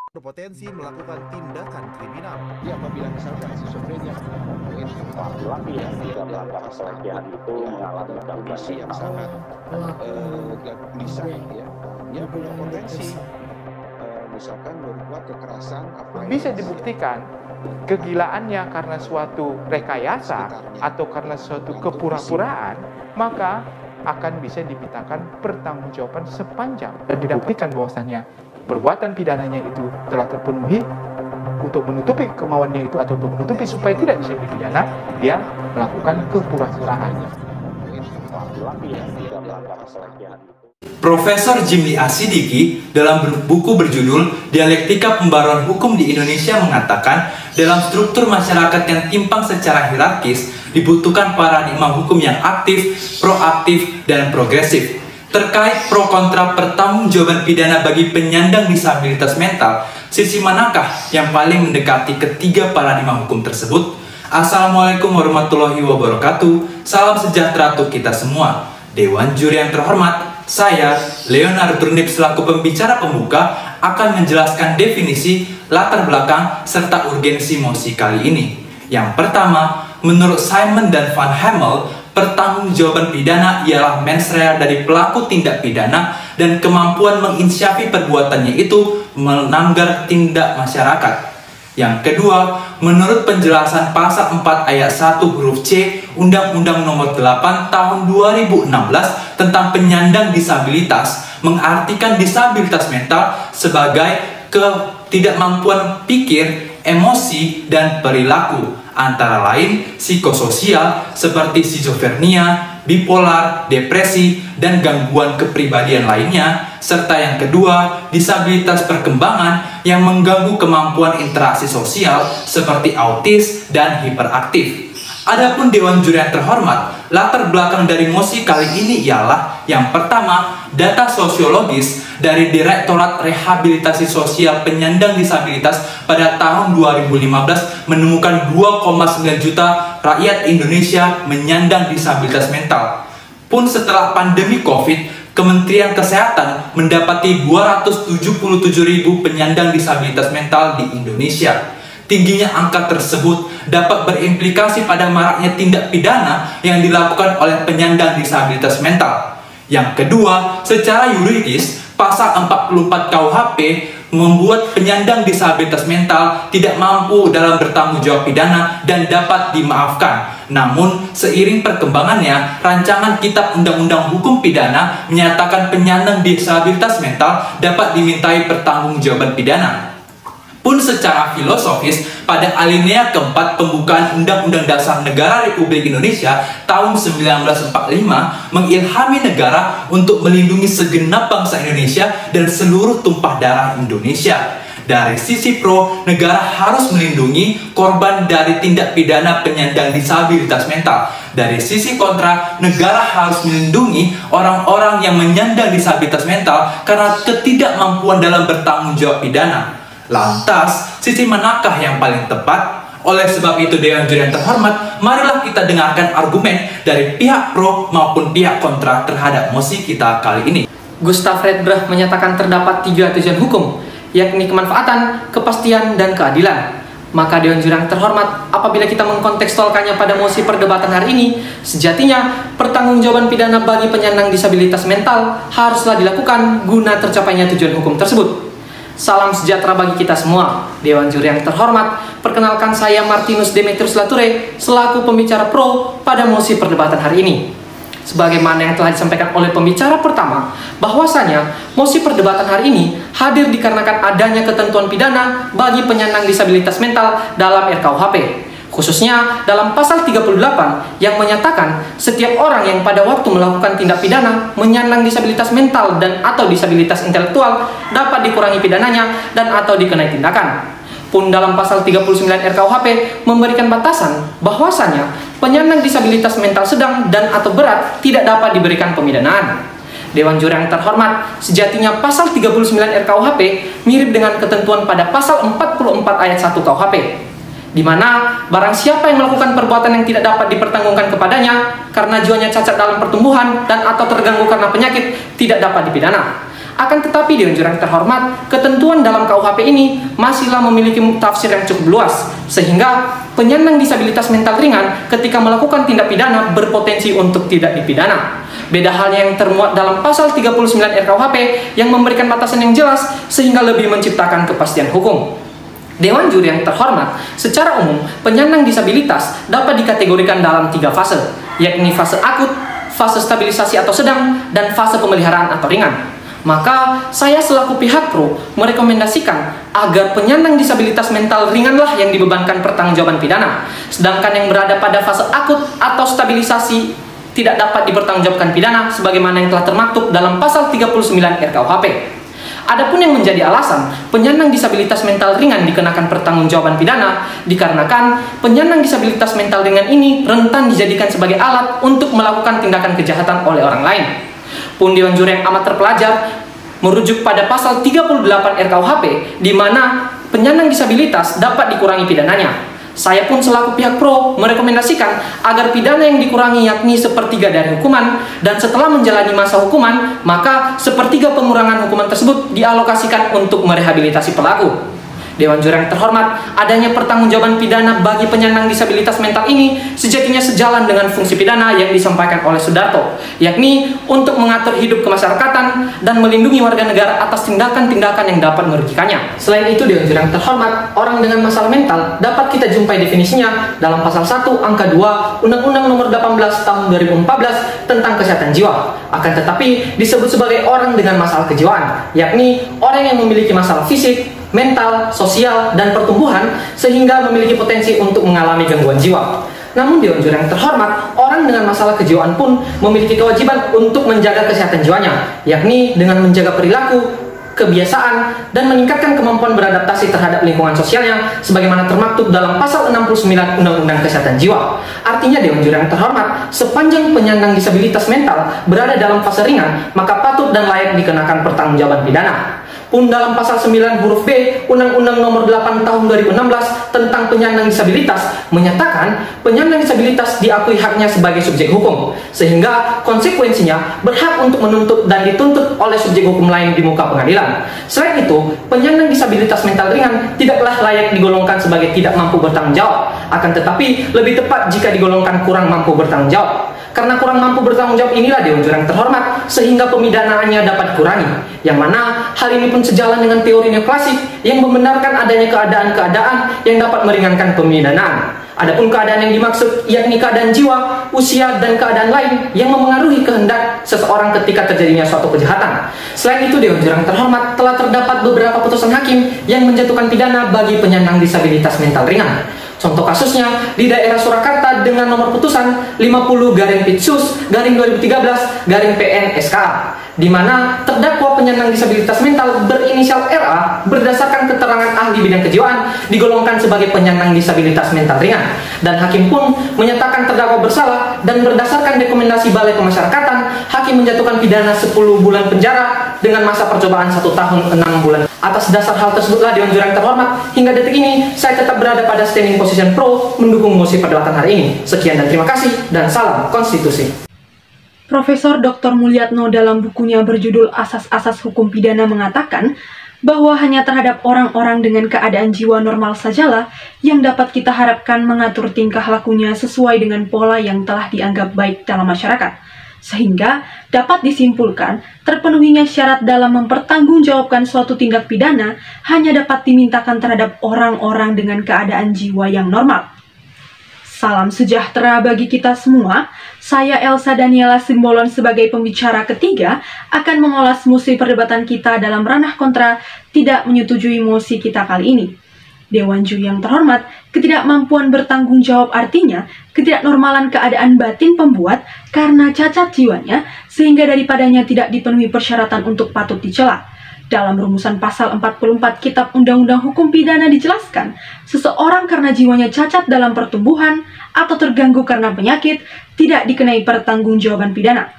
berpotensi melakukan tindakan kriminal. Ya, apabila misalkan schizofrenia laki-laki yang tidak melakukan pelecehan itu mengalami kondisi yang sangat gelisah, ya, dia punya potensi misalkan berbuat kekerasan bisa dibuktikan kegilaannya karena suatu rekayasa atau karena suatu kepura-puraan, maka akan bisa dimintakan pertanggungjawaban sepanjang dan didapatkan bahwasannya perbuatan pidananya itu telah terpenuhi. Untuk menutupi kemauannya itu atau untuk menutupi supaya tidak bisa dipidana, dia melakukan kepura-puraan. laki-laki yang tidak melakukan pelecehan itu. Profesor Jimli Asidiki dalam buku berjudul Dialektika Pembaruan Hukum di Indonesia mengatakan, dalam struktur masyarakat yang timpang secara hierarkis dibutuhkan paradigma hukum yang aktif, proaktif, dan progresif. Terkait pro kontra pertanggungjawaban pidana bagi penyandang disabilitas mental, sisi manakah yang paling mendekati ketiga paradigma hukum tersebut? Assalamualaikum warahmatullahi wabarakatuh. Salam sejahtera untuk kita semua. Dewan juri yang terhormat, saya Leonard Turnip selaku pembicara pembuka akan menjelaskan definisi, latar belakang, serta urgensi mosi kali ini. Yang pertama, menurut Simon dan Van Hemel, pertanggungjawaban pidana ialah mens rea dari pelaku tindak pidana dan kemampuan menginsyafi perbuatannya itu melanggar tindak masyarakat. Yang kedua, menurut penjelasan pasal 4 ayat 1 huruf C Undang-Undang Nomor 8 Tahun 2016 tentang penyandang disabilitas, mengartikan disabilitas mental sebagai ketidakmampuan pikir, emosi, dan perilaku, antara lain psikososial seperti skizofrenia, bipolar, depresi, dan gangguan kepribadian lainnya, serta yang kedua, disabilitas perkembangan yang mengganggu kemampuan interaksi sosial seperti autis dan hiperaktif. Adapun Dewan Juri yang terhormat, latar belakang dari mosi kali ini ialah yang pertama, data sosiologis dari Direktorat Rehabilitasi Sosial Penyandang Disabilitas pada tahun 2015 menemukan 2,9 juta rakyat Indonesia menyandang disabilitas mental. Pun setelah pandemi COVID, Kementerian Kesehatan mendapati 277.000 penyandang disabilitas mental di Indonesia. Tingginya angka tersebut dapat berimplikasi pada maraknya tindak pidana yang dilakukan oleh penyandang disabilitas mental. Yang kedua, secara yuridis, pasal 44 KUHP membuat penyandang disabilitas mental tidak mampu dalam bertanggung jawab pidana dan dapat dimaafkan. Namun, seiring perkembangannya, rancangan Kitab Undang-Undang Hukum Pidana menyatakan penyandang disabilitas mental dapat dimintai pertanggungjawaban pidana. Pun secara filosofis, pada alinea keempat pembukaan Undang-Undang Dasar Negara Republik Indonesia tahun 1945 mengilhami negara untuk melindungi segenap bangsa Indonesia dan seluruh tumpah darah Indonesia. Dari sisi pro, negara harus melindungi korban dari tindak pidana penyandang disabilitas mental. Dari sisi kontra, negara harus melindungi orang-orang yang menyandang disabilitas mental karena ketidakmampuan dalam bertanggung jawab pidana. Lantas, sisi manakah yang paling tepat? Oleh sebab itu, Dewan Juri yang terhormat, marilah kita dengarkan argumen dari pihak pro maupun pihak kontra terhadap mosi kita kali ini. Gustav Redbrecht menyatakan terdapat 3 tujuan hukum, yakni kemanfaatan, kepastian, dan keadilan. Maka Dewan Juri yang terhormat, apabila kita mengkontekstualkannya pada mosi perdebatan hari ini, sejatinya pertanggungjawaban pidana bagi penyandang disabilitas mental haruslah dilakukan guna tercapainya tujuan hukum tersebut. Salam sejahtera bagi kita semua. Dewan Juri yang terhormat, perkenalkan saya Martinus Demetrius Lature selaku pembicara pro pada mosi perdebatan hari ini. Sebagaimana yang telah disampaikan oleh pembicara pertama, bahwasanya mosi perdebatan hari ini hadir dikarenakan adanya ketentuan pidana bagi penyandang disabilitas mental dalam RKUHP. Khususnya dalam pasal 38 yang menyatakan setiap orang yang pada waktu melakukan tindak pidana menyandang disabilitas mental dan atau disabilitas intelektual dapat dikurangi pidananya dan atau dikenai tindakan. Pun dalam pasal 39 RKUHP memberikan batasan bahwasanya penyandang disabilitas mental sedang dan atau berat tidak dapat diberikan pemidanaan. Dewan Juri yang terhormat, sejatinya pasal 39 RKUHP mirip dengan ketentuan pada pasal 44 ayat 1 KUHP, di mana barang siapa yang melakukan perbuatan yang tidak dapat dipertanggungkan kepadanya karena jiwanya cacat dalam pertumbuhan dan atau terganggu karena penyakit tidak dapat dipidana. Akan tetapi Dewan Jurang terhormat, ketentuan dalam KUHP ini masihlah memiliki tafsir yang cukup luas, sehingga penyandang disabilitas mental ringan ketika melakukan tindak pidana berpotensi untuk tidak dipidana. Beda halnya yang termuat dalam pasal 39 RKUHP yang memberikan batasan yang jelas sehingga lebih menciptakan kepastian hukum. Dewan Juri yang terhormat, secara umum penyandang disabilitas dapat dikategorikan dalam 3 fase, yakni fase akut, fase stabilisasi atau sedang, dan fase pemeliharaan atau ringan. Maka saya selaku pihak pro merekomendasikan agar penyandang disabilitas mental ringanlah yang dibebankan pertanggungjawaban pidana, sedangkan yang berada pada fase akut atau stabilisasi tidak dapat dipertanggungjawabkan pidana sebagaimana yang telah termaktub dalam pasal 39 RKUHP. Adapun yang menjadi alasan penyandang disabilitas mental ringan dikenakan pertanggungjawaban pidana dikarenakan penyandang disabilitas mental ringan ini rentan dijadikan sebagai alat untuk melakukan tindakan kejahatan oleh orang lain. Pun Dewan Juri yang amat terpelajar merujuk pada pasal 38 RKUHP di mana penyandang disabilitas dapat dikurangi pidananya. Saya pun selaku pihak pro merekomendasikan agar pidana yang dikurangi yakni 1/3 dari hukuman, dan setelah menjalani masa hukuman maka 1/3 pengurangan hukuman tersebut dialokasikan untuk merehabilitasi pelaku. Dewan Juri yang terhormat, adanya pertanggungjawaban pidana bagi penyandang disabilitas mental ini sejatinya sejalan dengan fungsi pidana yang disampaikan oleh Sudarto, yakni untuk mengatur hidup kemasyarakatan dan melindungi warga negara atas tindakan-tindakan yang dapat merugikannya. Selain itu, Dewan Juri yang terhormat, orang dengan masalah mental dapat kita jumpai definisinya dalam pasal 1 angka 2 Undang-Undang Nomor 18 Tahun 2014 tentang kesehatan jiwa. Akan tetapi disebut sebagai orang dengan masalah kejiwaan, yakni orang yang memiliki masalah fisik, mental, sosial, dan pertumbuhan sehingga memiliki potensi untuk mengalami gangguan jiwa. Namun Dewan Juri yang terhormat, orang dengan masalah kejiwaan pun memiliki kewajiban untuk menjaga kesehatan jiwanya, yakni dengan menjaga perilaku, kebiasaan, dan meningkatkan kemampuan beradaptasi terhadap lingkungan sosialnya sebagaimana termaktub dalam pasal 69 Undang-Undang Kesehatan Jiwa. Artinya Dewan Juri yang terhormat, sepanjang penyandang disabilitas mental berada dalam fase ringan, maka patut dan layak dikenakan pertanggungjawaban pidana. Pun dalam pasal 9 huruf B Undang-Undang Nomor 8 Tahun 2016 tentang penyandang disabilitas menyatakan penyandang disabilitas diakui haknya sebagai subjek hukum, sehingga konsekuensinya berhak untuk menuntut dan dituntut oleh subjek hukum lain di muka pengadilan. Selain itu, penyandang disabilitas mental ringan tidaklah layak digolongkan sebagai tidak mampu bertanggung jawab, akan tetapi lebih tepat jika digolongkan kurang mampu bertanggung jawab. Karena kurang mampu bertanggung jawab inilah Dewan Juri yang terhormat sehingga pemidanaannya dapat dikurangi, yang mana hal ini pun sejalan dengan teori neoklasik yang membenarkan adanya keadaan-keadaan yang dapat meringankan pemidanaan. Adapun keadaan yang dimaksud yakni keadaan jiwa, usia, dan keadaan lain yang memengaruhi kehendak seseorang ketika terjadinya suatu kejahatan. Selain itu, Dewan Juri yang terhormat, telah terdapat beberapa putusan hakim yang menjatuhkan pidana bagi penyandang disabilitas mental ringan. Contoh kasusnya di daerah Surakarta dengan nomor putusan 50/Pitsus/2013/PN-SKA, di mana terdakwa penyandang disabilitas mental berinisial RA berdasarkan keterangan ahli bidang kejiwaan digolongkan sebagai penyandang disabilitas mental ringan, dan hakim pun menyatakan terdakwa bersalah, dan berdasarkan rekomendasi Balai Pemasyarakatan, hakim menjatuhkan pidana 10 bulan penjara dengan masa percobaan 1 tahun 6 bulan. Atas dasar hal tersebutlah Dewan Juri yang terhormat, hingga detik ini saya tetap berada pada standing position pro mendukung mosi perdebatan hari ini. Sekian dan terima kasih, dan salam konstitusi. Profesor Dr. Mulyatno dalam bukunya berjudul Asas-Asas Hukum Pidana mengatakan bahwa hanya terhadap orang-orang dengan keadaan jiwa normal sajalah yang dapat kita harapkan mengatur tingkah lakunya sesuai dengan pola yang telah dianggap baik dalam masyarakat. Sehingga dapat disimpulkan terpenuhinya syarat dalam mempertanggungjawabkan suatu tindak pidana hanya dapat dimintakan terhadap orang-orang dengan keadaan jiwa yang normal. Salam sejahtera bagi kita semua. Saya Elsa Daniela Simbolon sebagai pembicara ketiga akan mengulas mosi perdebatan kita dalam ranah kontra tidak menyetujui mosi kita kali ini. Dewan Juri yang terhormat, ketidakmampuan bertanggung jawab artinya ketidaknormalan keadaan batin pembuat karena cacat jiwanya sehingga daripadanya tidak dipenuhi persyaratan untuk patut dicela. Dalam rumusan pasal 44 Kitab Undang-Undang Hukum Pidana dijelaskan, seseorang karena jiwanya cacat dalam pertumbuhan atau terganggu karena penyakit tidak dikenai pertanggungjawaban pidana.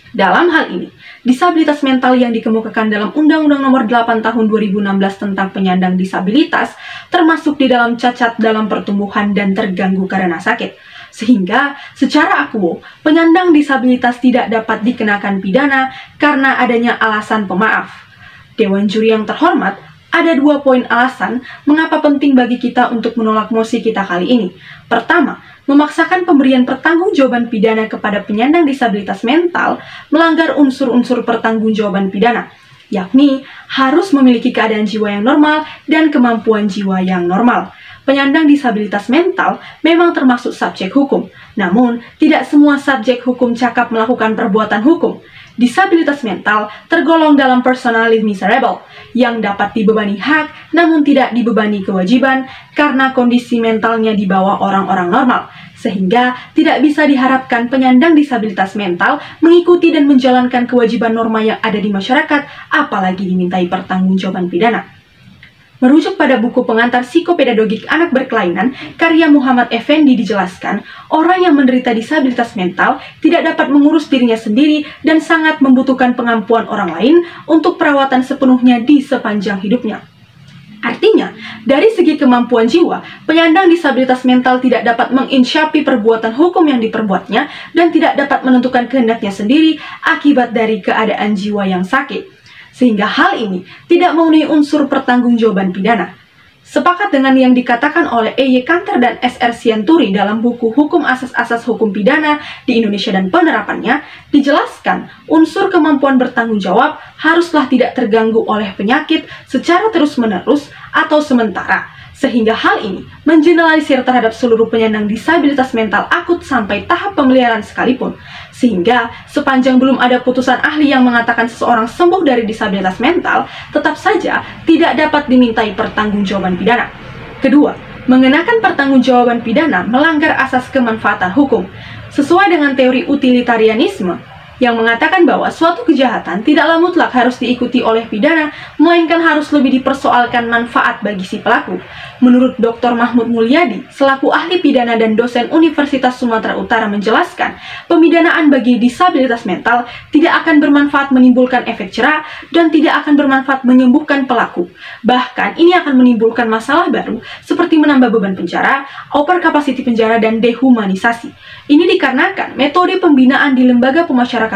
Dalam hal ini, disabilitas mental yang dikemukakan dalam Undang-Undang Nomor 8 Tahun 2016 tentang penyandang disabilitas termasuk di dalam cacat dalam pertumbuhan dan terganggu karena sakit. Sehingga secara akuo, penyandang disabilitas tidak dapat dikenakan pidana karena adanya alasan pemaaf. Dewan juri yang terhormat, ada 2 poin alasan mengapa penting bagi kita untuk menolak mosi kita kali ini. Pertama, memaksakan pemberian pertanggungjawaban pidana kepada penyandang disabilitas mental melanggar unsur-unsur pertanggungjawaban pidana, yakni harus memiliki keadaan jiwa yang normal dan kemampuan jiwa yang normal. Penyandang disabilitas mental memang termasuk subjek hukum, namun tidak semua subjek hukum cakap melakukan perbuatan hukum. Disabilitas mental tergolong dalam personally miserable, yang dapat dibebani hak namun tidak dibebani kewajiban karena kondisi mentalnya di bawah orang-orang normal, sehingga tidak bisa diharapkan penyandang disabilitas mental mengikuti dan menjalankan kewajiban norma yang ada di masyarakat, apalagi dimintai pertanggungjawaban pidana. Merujuk pada buku pengantar psikopedagogik anak berkelainan, karya Muhammad Effendi dijelaskan, orang yang menderita disabilitas mental tidak dapat mengurus dirinya sendiri dan sangat membutuhkan pengampuan orang lain untuk perawatan sepenuhnya di sepanjang hidupnya. Artinya, dari segi kemampuan jiwa, penyandang disabilitas mental tidak dapat menginsyafi perbuatan hukum yang diperbuatnya dan tidak dapat menentukan kehendaknya sendiri akibat dari keadaan jiwa yang sakit. Sehingga hal ini tidak memenuhi unsur pertanggungjawaban pidana. Sepakat dengan yang dikatakan oleh E.Y. Kanter dan S.R. Sianturi dalam buku Hukum Asas-Asas Hukum Pidana di Indonesia dan Penerapannya, dijelaskan unsur kemampuan bertanggung jawab haruslah tidak terganggu oleh penyakit secara terus-menerus atau sementara, sehingga hal ini mengeneralisir terhadap seluruh penyandang disabilitas mental akut sampai tahap pemeliharaan sekalipun. Sehingga sepanjang belum ada putusan ahli yang mengatakan seseorang sembuh dari disabilitas mental, tetap saja tidak dapat dimintai pertanggungjawaban pidana. Kedua, mengenakan pertanggungjawaban pidana melanggar asas kemanfaatan hukum. Sesuai dengan teori utilitarianisme, yang mengatakan bahwa suatu kejahatan tidaklah mutlak harus diikuti oleh pidana, melainkan harus lebih dipersoalkan manfaat bagi si pelaku. Menurut Dr. Mahmud Mulyadi, selaku ahli pidana dan dosen Universitas Sumatera Utara menjelaskan, pemidanaan bagi disabilitas mental tidak akan bermanfaat menimbulkan efek jera dan tidak akan bermanfaat menyembuhkan pelaku. Bahkan ini akan menimbulkan masalah baru seperti menambah beban penjara, overcapacity penjara, dan dehumanisasi. Ini dikarenakan metode pembinaan di lembaga pemasyarakatan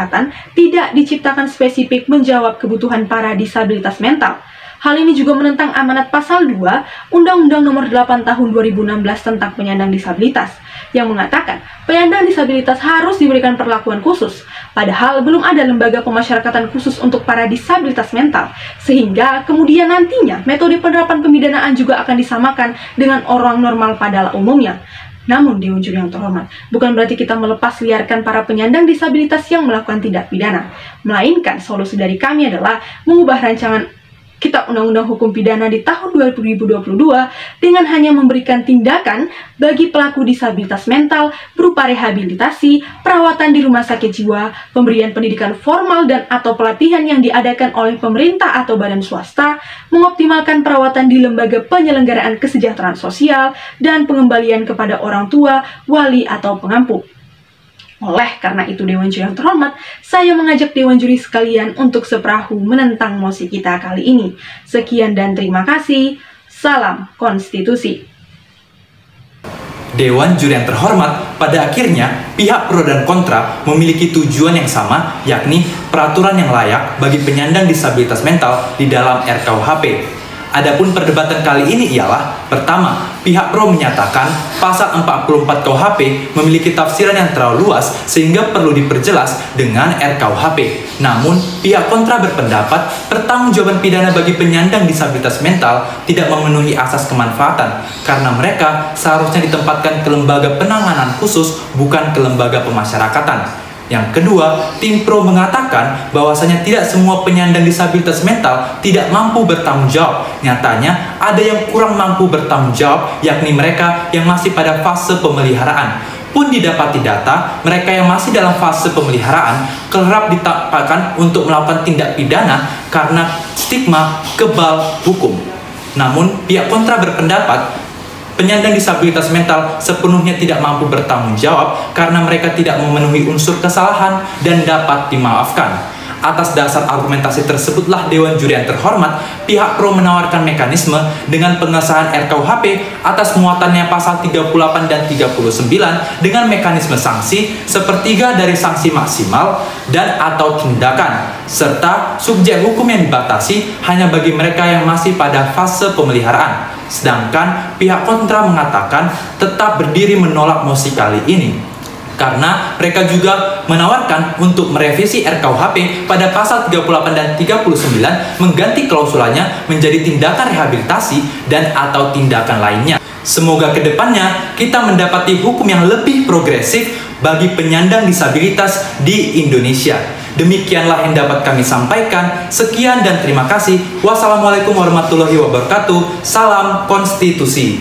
tidak diciptakan spesifik menjawab kebutuhan para disabilitas mental. Hal ini juga menentang amanat pasal 2 Undang-Undang Nomor 8 Tahun 2016 tentang penyandang disabilitas, yang mengatakan penyandang disabilitas harus diberikan perlakuan khusus, padahal belum ada lembaga pemasyarakatan khusus untuk para disabilitas mental, sehingga kemudian nantinya metode penerapan pemidanaan juga akan disamakan dengan orang normal pada umumnya. Namun, Dewan Juri yang terhormat, bukan berarti kita melepas liarkan para penyandang disabilitas yang melakukan tindak pidana, melainkan solusi dari kami adalah mengubah rancangan Kitab Undang-Undang Hukum Pidana di tahun 2022 dengan hanya memberikan tindakan bagi pelaku disabilitas mental berupa rehabilitasi, perawatan di rumah sakit jiwa, pemberian pendidikan formal dan atau pelatihan yang diadakan oleh pemerintah atau badan swasta, mengoptimalkan perawatan di lembaga penyelenggaraan kesejahteraan sosial, dan pengembalian kepada orang tua, wali atau pengampu. Oleh karena itu, Dewan Juri yang terhormat, saya mengajak Dewan Juri sekalian untuk seperahu menentang mosi kita kali ini. Sekian dan terima kasih. Salam konstitusi. Dewan Juri yang terhormat, pada akhirnya pihak pro dan kontra memiliki tujuan yang sama, yakni peraturan yang layak bagi penyandang disabilitas mental di dalam RKUHP. Adapun perdebatan kali ini ialah, pertama, pihak pro menyatakan pasal 44 KUHP memiliki tafsiran yang terlalu luas sehingga perlu diperjelas dengan RKUHP. Namun, pihak kontra berpendapat pertanggungjawaban pidana bagi penyandang disabilitas mental tidak memenuhi asas kemanfaatan karena mereka seharusnya ditempatkan ke lembaga penanganan khusus, bukan ke lembaga pemasyarakatan. Yang kedua, tim pro mengatakan bahwasanya tidak semua penyandang disabilitas mental tidak mampu bertanggung jawab. Nyatanya, ada yang kurang mampu bertanggung jawab, yakni mereka yang masih pada fase pemeliharaan. Pun didapati data, mereka yang masih dalam fase pemeliharaan kerap ditempatkan untuk melakukan tindak pidana karena stigma kebal hukum. Namun, pihak kontra berpendapat penyandang disabilitas mental sepenuhnya tidak mampu bertanggung jawab karena mereka tidak memenuhi unsur kesalahan dan dapat dimaafkan. Atas dasar argumentasi tersebutlah Dewan Juri yang terhormat, pihak pro menawarkan mekanisme dengan pengesahan RKUHP atas muatannya pasal 38 dan 39 dengan mekanisme sanksi sepertiga dari sanksi maksimal dan atau tindakan, serta subjek hukum yang dibatasi hanya bagi mereka yang masih pada fase pemeliharaan. Sedangkan pihak kontra mengatakan tetap berdiri menolak mosi kali ini karena mereka juga menawarkan untuk merevisi RKUHP pada pasal 38 dan 39 mengganti klausulanya menjadi tindakan rehabilitasi dan atau tindakan lainnya. Semoga kedepannya kita mendapati hukum yang lebih progresif bagi penyandang disabilitas di Indonesia. Demikianlah yang dapat kami sampaikan. Sekian dan terima kasih. Wassalamualaikum warahmatullahi wabarakatuh. Salam konstitusi.